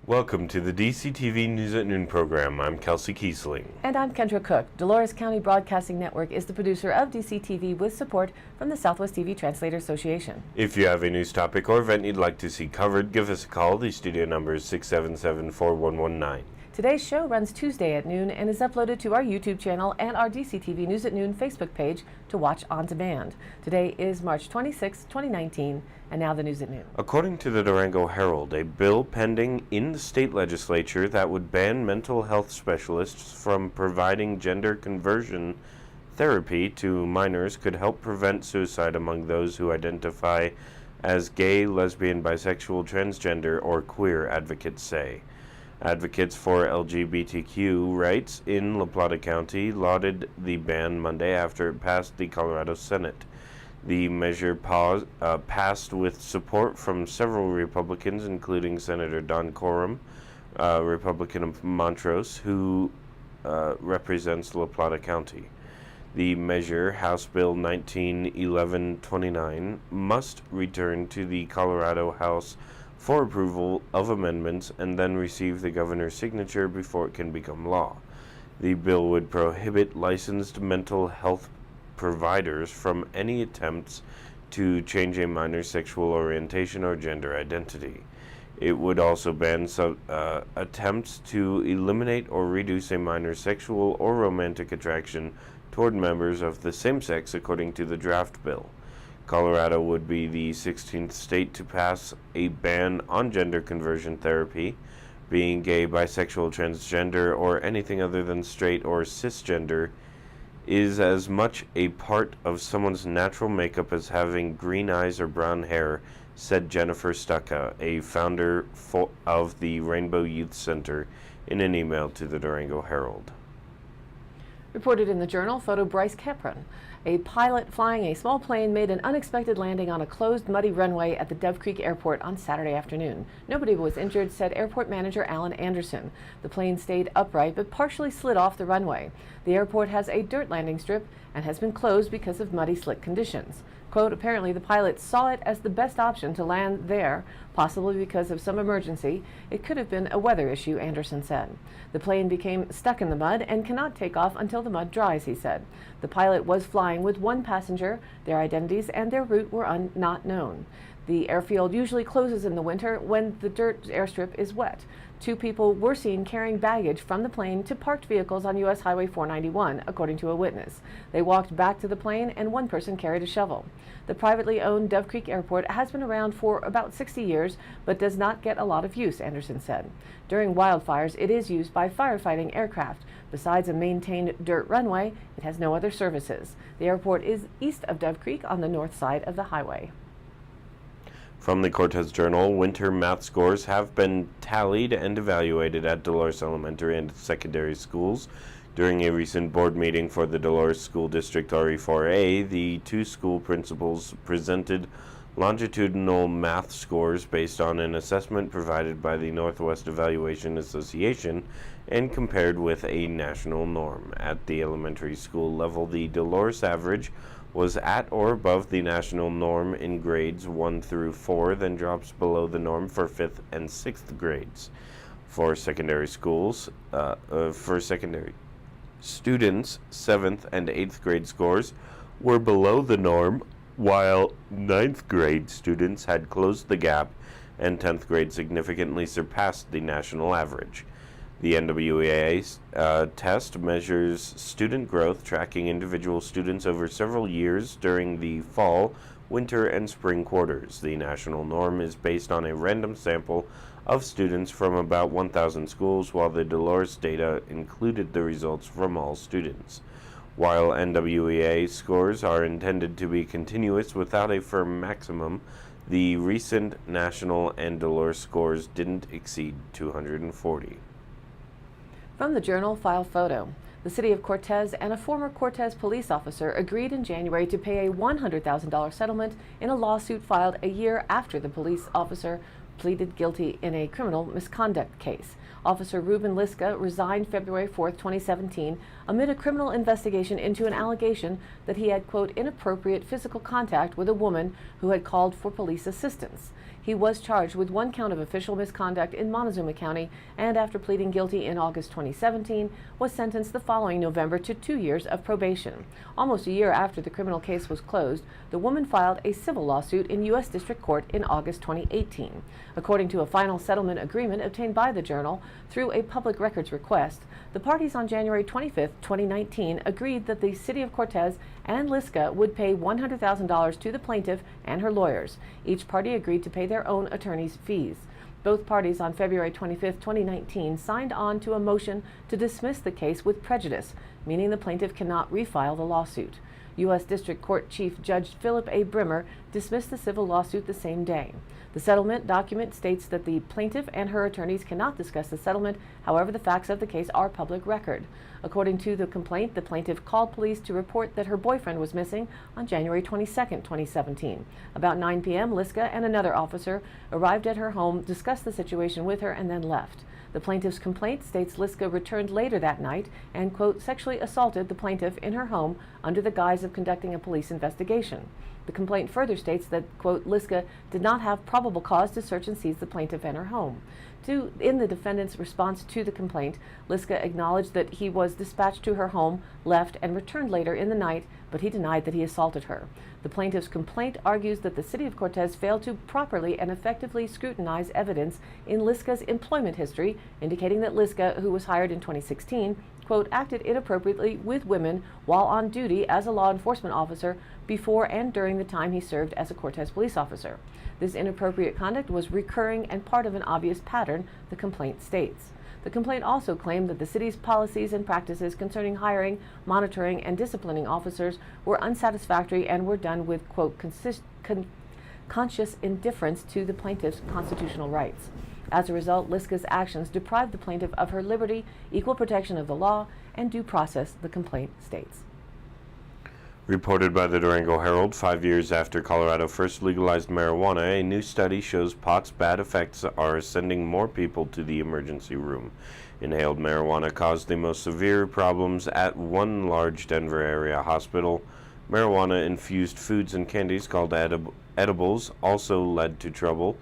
Welcome to the DCTV News at Noon program. I'm Kelsey Kiesling. And I'm Kendra Cook. Dolores County Broadcasting Network is the producer of DCTV with support from the Southwest TV Translator Association. If you have a news topic or event you'd like to see covered, give us a call. The studio number is 677-4119. Today's show runs Tuesday at noon and is uploaded to our YouTube channel and our DCTV News at Noon Facebook page to watch on demand. Today is March 26, 2019, and now the news at noon. According to the Durango Herald, a bill pending in the state legislature that would ban mental health specialists from providing gender conversion therapy to minors could help prevent suicide among those who identify as gay, lesbian, bisexual, transgender, or queer, advocates say. Advocates for LGBTQ rights in La Plata County lauded the ban Monday after it passed the Colorado Senate. The measure passed with support from several Republicans, including Senator Don Coram, Republican of Montrose, who represents La Plata County. The measure, House Bill 191129, must return to the Colorado House for approval of amendments and then receive the governor's signature before it can become law. The bill would prohibit licensed mental health providers from any attempts to change a minor's sexual orientation or gender identity. It would also ban attempts to eliminate or reduce a minor's sexual or romantic attraction toward members of the same sex, according to the draft bill. Colorado would be the 16th state to pass a ban on gender conversion therapy. Being gay, bisexual, transgender, or anything other than straight or cisgender is as much a part of someone's natural makeup as having green eyes or brown hair, said Jennifer Stucca, a founder of the Rainbow Youth Center, in an email to the Durango Herald. Reported in the Journal, photo Bryce Capron. A pilot flying a small plane made an unexpected landing on a closed, muddy runway at the Dove Creek Airport on Saturday afternoon. Nobody was injured, said airport manager Alan Anderson. The plane stayed upright but partially slid off the runway. The airport has a dirt landing strip and has been closed because of muddy, slick conditions. Quote, apparently the pilot saw it as the best option to land there, possibly because of some emergency. It could have been a weather issue, Anderson said. The plane became stuck in the mud and cannot take off until the mud dries, he said. The pilot was flying with one passenger. Their identities and their route were not known. The airfield usually closes in the winter when the dirt airstrip is wet. 2 people were seen carrying baggage from the plane to parked vehicles on U.S. Highway 491, according to a witness. They walked back to the plane and one person carried a shovel. The privately owned Dove Creek Airport has been around for about 60 years, but does not get a lot of use, Anderson said. During wildfires, it is used by firefighting aircraft. Besides a maintained dirt runway, it has no other services. The airport is east of Dove Creek on the north side of the highway. From the Cortez Journal, winter math scores have been tallied and evaluated at Dolores Elementary and Secondary Schools. During a recent board meeting for the Dolores School District RE4A, the 2 school principals presented longitudinal math scores based on an assessment provided by the Northwest Evaluation Association and compared with a national norm. At the elementary school level, the Dolores average was at or above the national norm in grades 1 through 4, then drops below the norm for 5th and 6th grades. For secondary schools, secondary students, 7th and 8th grade scores were below the norm, while 9th grade students had closed the gap and 10th grade significantly surpassed the national average. The NWEA test measures student growth, tracking individual students over several years during the fall, winter, and spring quarters. The national norm is based on a random sample of students from about 1,000 schools, while the Dolores data included the results from all students. While NWEA scores are intended to be continuous without a firm maximum, the recent national and Dolores scores didn't exceed 240. From the Journal, file photo. The city of Cortez and a former Cortez police officer agreed in January to pay a $100,000 settlement in a lawsuit filed a year after the police officer pleaded guilty in a criminal misconduct case. Officer Ruben Liska resigned February 4, 2017, amid a criminal investigation into an allegation that he had, quote, inappropriate physical contact with a woman who had called for police assistance. He was charged with 1 count of official misconduct in Montezuma County, and after pleading guilty in August 2017, was sentenced the following November to 2 years of probation. Almost a year after the criminal case was closed, the woman filed a civil lawsuit in U.S. District Court in August 2018. According to a final settlement agreement obtained by the Journal through a public records request, the parties on January 25, 2019 agreed that the City of Cortez and Liska would pay $100,000 to the plaintiff and her lawyers. Each party agreed to pay their own attorney's fees. Both parties on February 25, 2019 signed on to a motion to dismiss the case with prejudice, meaning the plaintiff cannot refile the lawsuit. U.S. District Court Chief Judge Philip A. Brimmer dismissed the civil lawsuit the same day. The settlement document states that the plaintiff and her attorneys cannot discuss the settlement. However, the facts of the case are public record. According to the complaint, the plaintiff called police to report that her boyfriend was missing on January 22, 2017. About 9 p.m., Liska and another officer arrived at her home, discussed the situation with her, and then left. The plaintiff's complaint states Liska returned later that night and, quote, sexually assaulted the plaintiff in her home under the guise of conducting a police investigation. The complaint further states that, quote, Liska did not have probable cause to search and seize the plaintiff and her home. In the defendant's response to the complaint, Liska acknowledged that he was dispatched to her home, left, and returned later in the night, but he denied that he assaulted her. The plaintiff's complaint argues that the City of Cortez failed to properly and effectively scrutinize evidence in Liska's employment history, indicating that Liska, who was hired in 2016, quote, acted inappropriately with women while on duty as a law enforcement officer before and during the time he served as a Cortez police officer. This inappropriate conduct was recurring and part of an obvious pattern, the complaint states. The complaint also claimed that the city's policies and practices concerning hiring, monitoring, and disciplining officers were unsatisfactory and were done with, quote, conscious indifference to the plaintiff's constitutional rights. As a result, Liska's actions deprived the plaintiff of her liberty, equal protection of the law, and due process, the complaint states. Reported by the Durango Herald, 5 years after Colorado first legalized marijuana, a new study shows pot's bad effects are sending more people to the emergency room. Inhaled marijuana caused the most severe problems at one large Denver area hospital. Marijuana-infused foods and candies called edibles also led to trouble.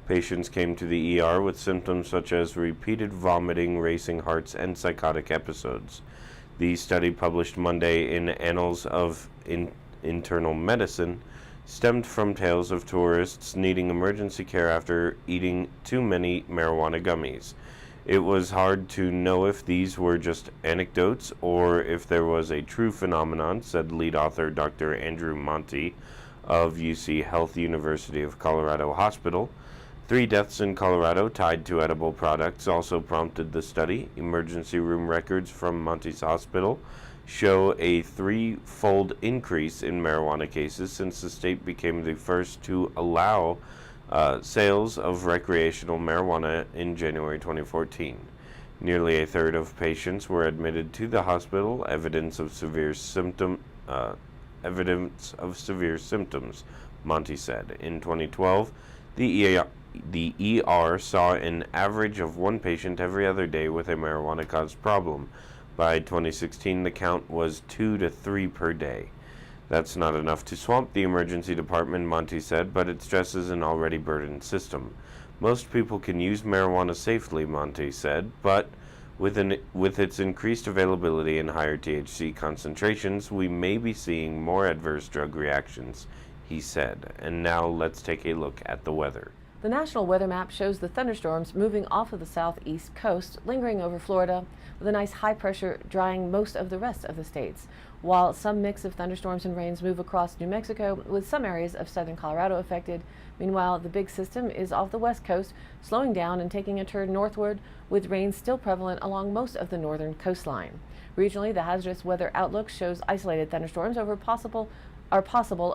Patients came to the ER with symptoms such as repeated vomiting, racing hearts, and psychotic episodes. The study, published Monday in Annals of Internal Medicine, stemmed from tales of tourists needing emergency care after eating too many marijuana gummies. It was hard to know if these were just anecdotes or if there was a true phenomenon, said lead author Dr. Andrew Monty of UC Health University of Colorado Hospital. 3 deaths in Colorado tied to edible products also prompted the study. Emergency room records from Monty's hospital show a 3-fold increase in marijuana cases since the state became the first to allow sales of recreational marijuana in January 2014. Nearly a third of patients were admitted to the hospital, evidence of severe symptoms, Monty said. In 2012, the ER saw an average of 1 patient every other day with a marijuana-caused problem. By 2016, the count was 2 to 3 per day. That's not enough to swamp the emergency department, Monty said, but it stresses an already burdened system. Most people can use marijuana safely, Monty said, but with its increased availability and higher THC concentrations, we may be seeing more adverse drug reactions, he said. And now let's take a look at the weather. The national weather map shows the thunderstorms moving off of the southeast coast, lingering over Florida, with a nice high pressure drying most of the rest of the states, while some mix of thunderstorms and rains move across New Mexico, with some areas of southern Colorado affected. Meanwhile, the big system is off the west coast, slowing down and taking a turn northward, with rain still prevalent along most of the northern coastline. Regionally, the hazardous weather outlook shows isolated thunderstorms are possible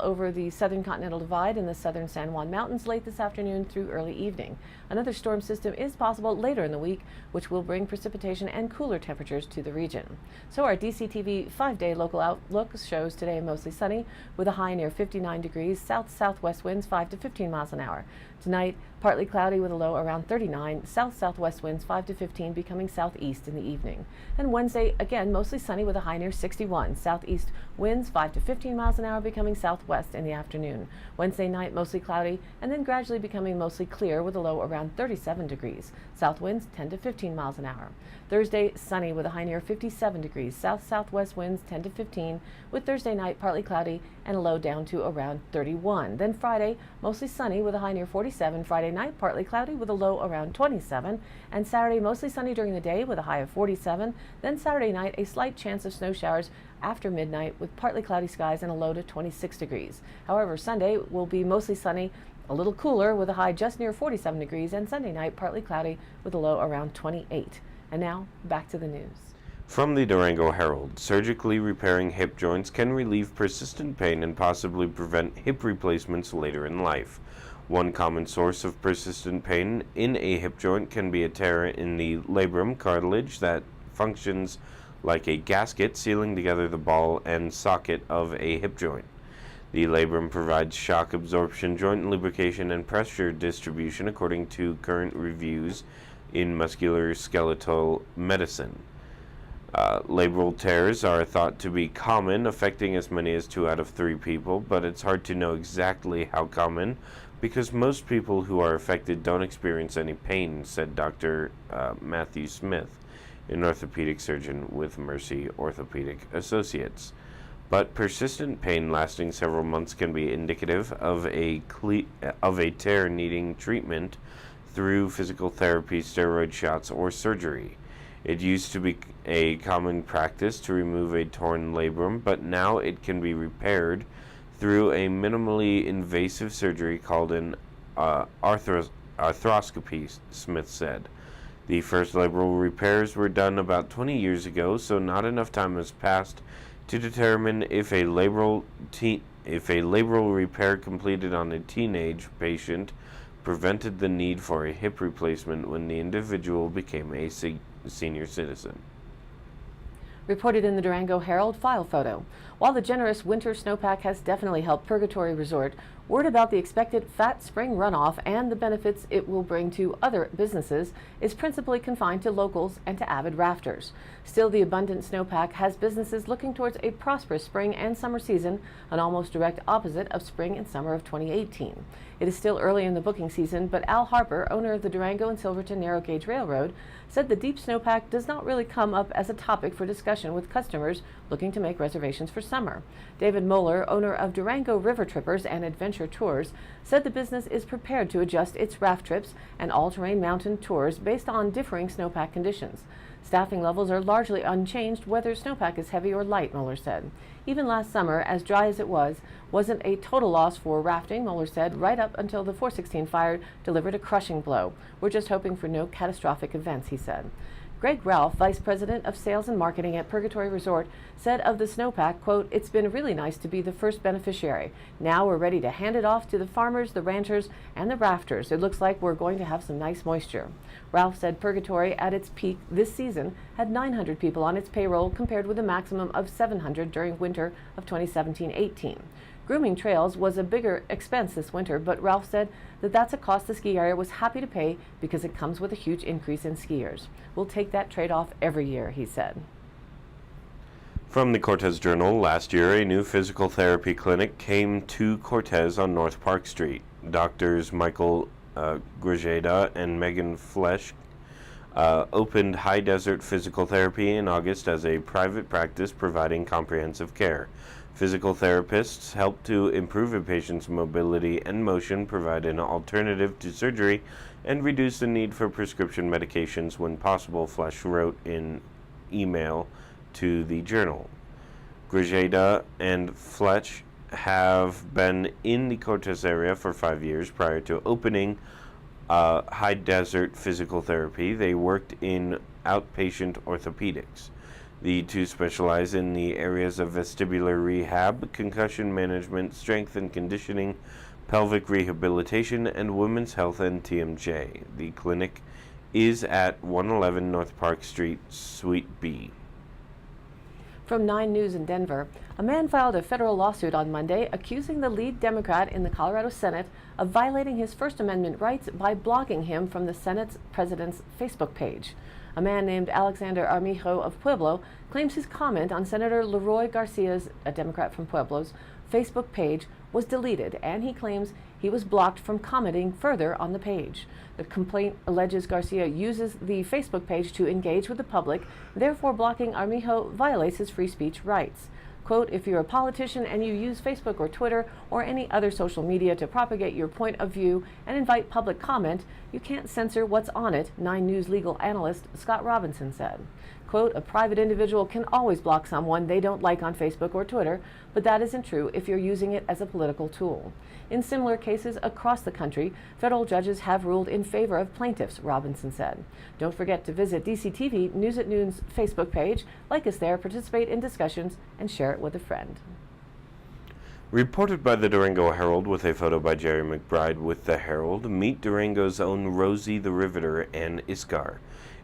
over the southern continental divide and the southern San Juan Mountains late this afternoon through early evening. Another storm system is possible later in the week, which will bring precipitation and cooler temperatures to the region. So our DCTV 5-day local outlook shows today mostly sunny with a high near 59 degrees, south-southwest winds 5 to 15 miles an hour. Tonight, partly cloudy with a low around 39, south-southwest winds 5 to 15 becoming southeast in the evening. And Wednesday, again, mostly sunny with a high near 61, southeast winds 5 to 15 miles an hour becoming southwest in the afternoon. Wednesday night, mostly cloudy, and then gradually becoming mostly clear with a low around 37 degrees. South winds 10 to 15 miles an hour. Thursday, sunny with a high near 57 degrees. South-southwest winds 10 to 15, with Thursday night partly cloudy and a low down to around 31. Then Friday, mostly sunny with a high near 47. Friday night, partly cloudy with a low around 27. And Saturday, mostly sunny during the day with a high of 47. Then Saturday night, a slight chance of snow showers after midnight with partly cloudy skies and a low to 26 degrees. However, Sunday will be mostly sunny, a little cooler with a high just near 47 degrees, and Sunday night partly cloudy with a low around 28. And now, back to the news. From the Durango Herald, surgically repairing hip joints can relieve persistent pain and possibly prevent hip replacements later in life. One common source of persistent pain in a hip joint can be a tear in the labrum cartilage that functions like a gasket sealing together the ball and socket of a hip joint. The labrum provides shock absorption, joint lubrication, and pressure distribution according to current reviews in musculoskeletal medicine. Labral tears are thought to be common, affecting as many as 2 out of 3 people, but it's hard to know exactly how common because most people who are affected don't experience any pain, said Dr. Matthew Smith, an orthopedic surgeon with Mercy Orthopedic Associates. But persistent pain lasting several months can be indicative of a tear needing treatment through physical therapy, steroid shots, or surgery. It used to be a common practice to remove a torn labrum, but now it can be repaired through a minimally invasive surgery called an arthroscopy, Smith said. The first labral repairs were done about 20 years ago, so not enough time has passed to determine if a labral repair completed on a teenage patient prevented the need for a hip replacement when the individual became a senior citizen. Reported in the Durango Herald file photo. While the generous winter snowpack has definitely helped Purgatory Resort, word about the expected fat spring runoff and the benefits it will bring to other businesses is principally confined to locals and to avid rafters. Still, the abundant snowpack has businesses looking towards a prosperous spring and summer season, an almost direct opposite of spring and summer of 2018. It is still early in the booking season, but Al Harper, owner of the Durango and Silverton Narrow Gauge Railroad, said the deep snowpack does not really come up as a topic for discussion with customers looking to make reservations for summer. David Moeller, owner of Durango River Trippers and Adventure Tours, said the business is prepared to adjust its raft trips and all-terrain mountain tours based on differing snowpack conditions. Staffing levels are largely unchanged whether snowpack is heavy or light, Moeller said. Even last summer, as dry as it wasn't a total loss for rafting, Moeller said, right up until the 416 fire delivered a crushing blow. We're just hoping for no catastrophic events, he said. Greg Ralph, Vice President of Sales and Marketing at Purgatory Resort, said of the snowpack, quote, "It's been really nice to be the first beneficiary. Now we're ready to hand it off to the farmers, the ranchers, and the rafters. It looks like we're going to have some nice moisture." Ralph said Purgatory at its peak this season had 900 people on its payroll compared with a maximum of 700 during winter of 2017-18. Grooming trails was a bigger expense this winter, but Ralph said that that's a cost the ski area was happy to pay because it comes with a huge increase in skiers. We'll take that trade-off every year, he said. From the Cortez Journal, last year a new physical therapy clinic came to Cortez on North Park Street. Doctors Michael Grajeda and Megan Flesch opened High Desert Physical Therapy in August as a private practice providing comprehensive care. Physical therapists help to improve a patient's mobility and motion, provide an alternative to surgery, and reduce the need for prescription medications when possible, Flesch wrote in email to the Journal. Grajeda and Flesch have been in the Cortez area for 5 years. Prior to opening High Desert Physical Therapy, they worked in outpatient orthopedics. The two specialize in the areas of vestibular rehab, concussion management, strength and conditioning, pelvic rehabilitation, and women's health and TMJ. The clinic is at 111 North Park Street, Suite B. From 9 News in Denver, a man filed a federal lawsuit on Monday accusing the lead Democrat in the Colorado Senate of violating his First Amendment rights by blocking him from the Senate's president's Facebook page. A man named Alexander Armijo of Pueblo claims his comment on Senator Leroy Garcia's, a Democrat from Pueblo's, Facebook page was deleted, and he claims he was blocked from commenting further on the page. The complaint alleges Garcia uses the Facebook page to engage with the public, therefore blocking Armijo violates his free speech rights. Quote, if you're a politician and you use Facebook or Twitter or any other social media to propagate your point of view and invite public comment, you can't censor what's on it, 9 News legal analyst Scott Robinson said. Quote, a private individual can always block someone they don't like on Facebook or Twitter, but that isn't true if you're using it as a political tool. In similar cases across the country, federal judges have ruled in favor of plaintiffs, Robinson said. Don't forget to visit DCTV News at Noon's Facebook page, like us there, participate in discussions, and share it with a friend. Reported by the Durango Herald with a photo by Jerry McBride with the Herald, meet Durango's own Rosie the Riveter and Iscar.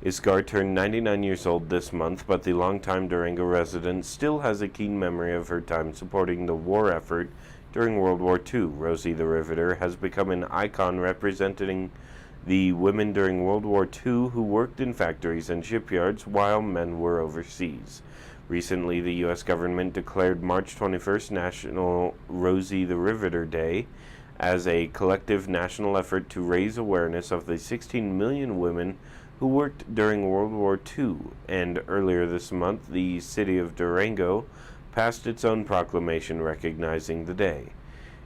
Iscar turned 99 years old this month, but the longtime Durango resident still has a keen memory of her time supporting the war effort during World War II. Rosie the Riveter has become an icon representing the women during World War II who worked in factories and shipyards while men were overseas. Recently, the U.S. government declared March 21st National Rosie the Riveter Day as a collective national effort to raise awareness of the 16 million women who worked during World War II, and earlier this month, the city of Durango passed its own proclamation recognizing the day.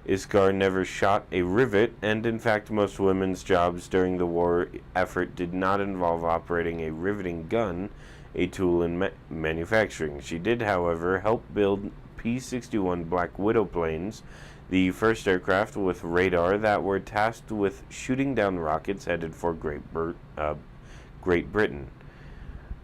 Iscar never shot a rivet, and in fact most women's jobs during the war effort did not involve operating a riveting gun, a tool in manufacturing. She did, however, help build P-61 Black Widow planes, the first aircraft with radar that were tasked with shooting down rockets headed for Great Britain.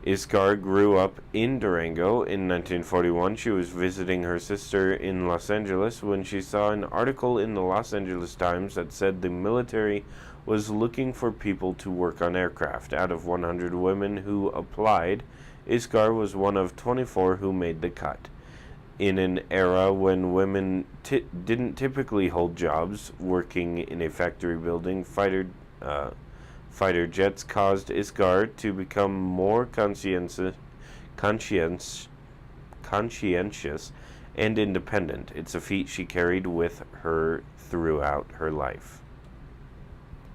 Iscar grew up in Durango. In 1941, she was visiting her sister in Los Angeles when she saw an article in the Los Angeles Times that said the military was looking for people to work on aircraft. Out of 100 women who applied, Iscar was one of 24 who made the cut. In an era when women didn't typically hold jobs, working in a factory building, fighter jets caused Iscar to become more conscientious and independent. It's a feat she carried with her throughout her life.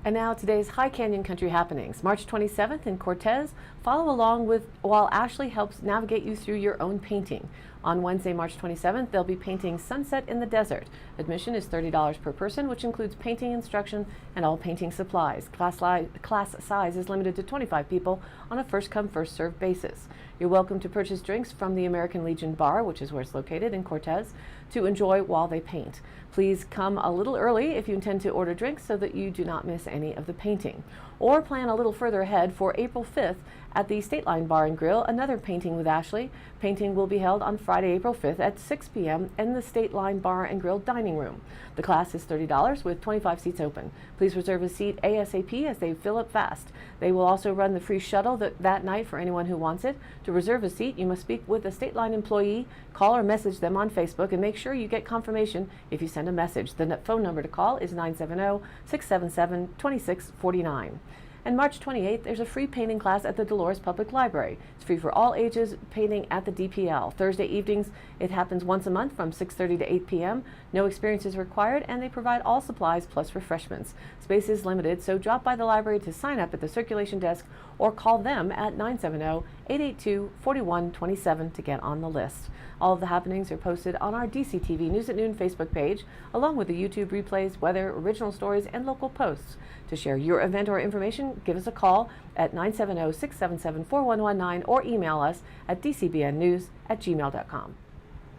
And now today's High Canyon Country happenings. March 27th in Cortez. Follow along while Ashley helps navigate you through your own painting. On Wednesday, March 27th, they'll be painting Sunset in the Desert. Admission is $30 per person, which includes painting instruction and all painting supplies. Class size is limited to 25 people on a first-come, first-served basis. You're welcome to purchase drinks from the American Legion Bar, which is where it's located in Cortez, to enjoy while they paint. Please come a little early if you intend to order drinks so that you do not miss any of the painting. Or plan a little further ahead for April 5th at the State Line Bar and Grill, another Painting with Ashley. Painting will be held on Friday, April 5th at 6 p.m. in the State Line Bar and Grill dining room. The class is $30 with 25 seats open. Please reserve a seat ASAP as they fill up fast. They will also run the free shuttle that night for anyone who wants it. To reserve a seat, you must speak with a State Line employee, call or message them on Facebook, and make sure you get confirmation if you send a message. The phone number to call is 970-677-2649. And March 28th, there's a free painting class at the Dolores Public Library. It's free for all ages, painting at the DPL. Thursday evenings, it happens once a month from 6:30 to 8 p.m. No experience is required, and they provide all supplies plus refreshments. Space is limited, so drop by the library to sign up at the circulation desk or call them at 970-882-4127 to get on the list. All of the happenings are posted on our DCTV News at Noon Facebook page, along with the YouTube replays, weather, original stories, and local posts. To share your event or information, give us a call at 970-677-4119 or email us at dcbnnews@gmail.com.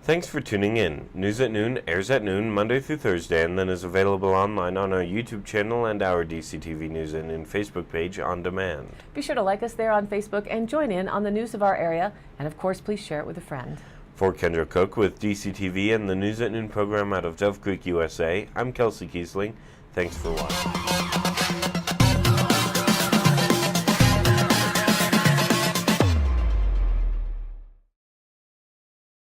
Thanks for tuning in. News at Noon airs at noon Monday through Thursday and then is available online on our YouTube channel and our DCTV News at Noon Facebook page on demand. Be sure to like us there on Facebook and join in on the news of our area. And of course, please share it with a friend. For Kendra Cook with DCTV and the News at Noon program out of Dove Creek, USA, I'm Kelsey Kiesling. Thanks for watching.